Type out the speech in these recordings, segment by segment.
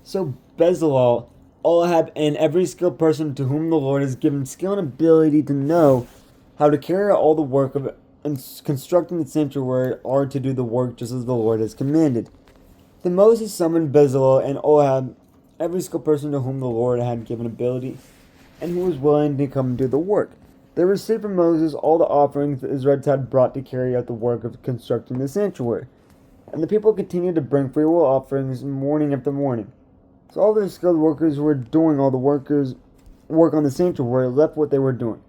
So Bezalel, Oholiab, and every skilled person to whom the Lord has given skill and ability to know how to carry out all the work of constructing the sanctuary are to do the work just as the Lord has commanded. Then Moses summoned Bezalel and Oholiab, every skilled person to whom the Lord had given ability, and who was willing to come and do the work. They received from Moses all the offerings the Israelites had brought to carry out the work of constructing the sanctuary. And the people continued to bring freewill offerings morning after morning. So all the skilled workers who were doing all the work on the sanctuary left what they were doing,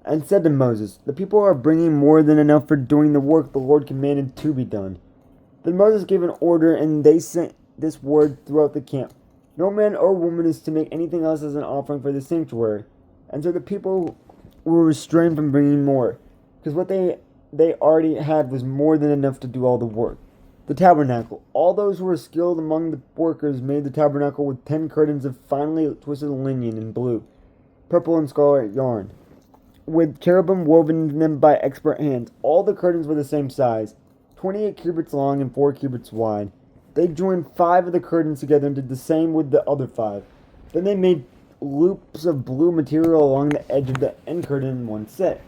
and said to Moses, "The people are bringing more than enough for doing the work the Lord commanded to be done." Then Moses gave an order, and they sent this word throughout the camp: "No man or woman is to make anything else as an offering for the sanctuary." And so the people were restrained from bringing more, because what they already had was more than enough to do all the work. The tabernacle. All those who were skilled among the workers made the tabernacle with 10 curtains of finely twisted linen in blue, purple, and scarlet yarn, with cherubim woven in them by expert hands. All the curtains were the same size, 28 cubits long and 4 cubits wide. They joined 5 of the curtains together and did the same with the other 5. Then they made loops of blue material along the edge of the end curtain in one set.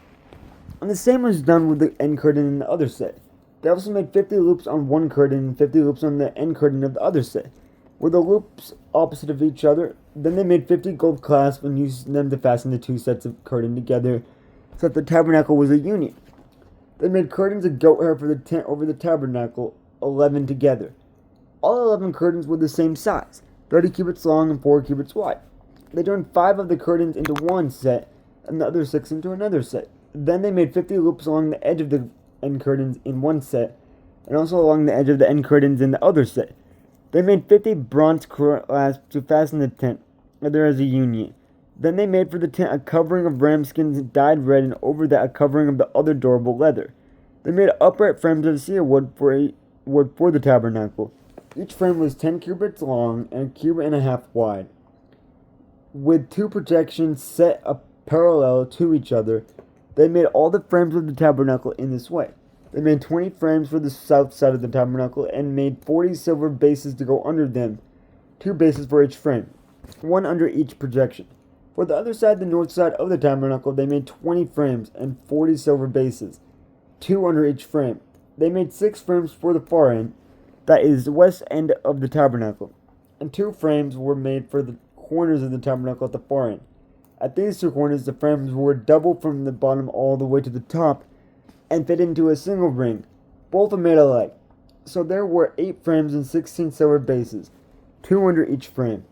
And the same was done with the end curtain in the other set. They also made 50 loops on one curtain and 50 loops on the end curtain of the other set, with the loops opposite of each other. Then they made 50 gold clasps and used them to fasten the 2 sets of curtain together, so that the tabernacle was a union. They made curtains of goat hair for the tent over the tabernacle, 11 together. All 11 curtains were the same size, 30 cubits long and 4 cubits wide. They joined 5 of the curtains into one set, and the other 6 into another set. Then they made 50 loops along the edge of the end curtains in one set, and also along the edge of the end curtains in the other set. They made 50 bronze clasps to fasten the tent, together as a union. Then they made for the tent a covering of ram skins dyed red, and over that a covering of the other durable leather. They made upright frames of cedar wood for the tabernacle. Each frame was 10 cubits long and a cubit and a half wide, with 2 projections set up parallel to each other. They made all the frames of the tabernacle in this way. They made 20 frames for the south side of the tabernacle and made 40 silver bases to go under them, 2 bases for each frame, 1 under each projection. For the other side, the north side of the tabernacle, they made 20 frames and 40 silver bases, 2 under each frame. They made 6 frames for the far end, that is the west end of the tabernacle, and 2 frames were made for the corners of the tabernacle at the far end. At these 2 corners, the frames were double from the bottom all the way to the top, and fit into a single ring. Both were made alike. So there were 8 frames and 16 silver bases, 2 under each frame.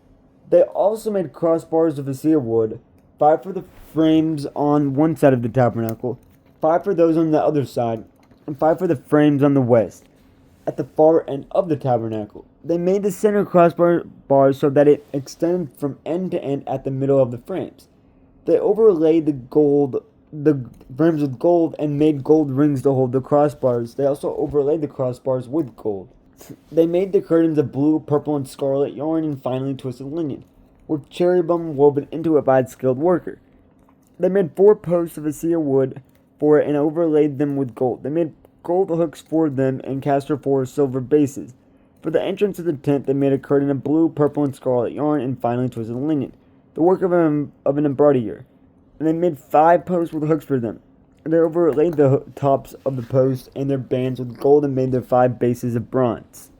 They also made crossbars of acacia wood, 5 for the frames on one side of the tabernacle, 5 for those on the other side, and 5 for the frames on the west, at the far end of the tabernacle. They made the center crossbar bars so that it extended from end to end at the middle of the frames. They overlaid the frames with gold and made gold rings to hold the crossbars. They also overlaid the crossbars with gold. They made the curtains of blue, purple, and scarlet yarn and finely twisted linen, with cherubim woven into it by a skilled worker. They made 4 posts of acacia wood for it and overlaid them with gold. They made gold hooks for them and cast her 4 silver bases. For the entrance of the tent, they made a curtain of blue, purple, and scarlet yarn and finely twisted linen, the work of an embroiderer. And they made 5 posts with hooks for them. And they overlaid the tops of the posts and their bands with gold and made their 5 bases of bronze.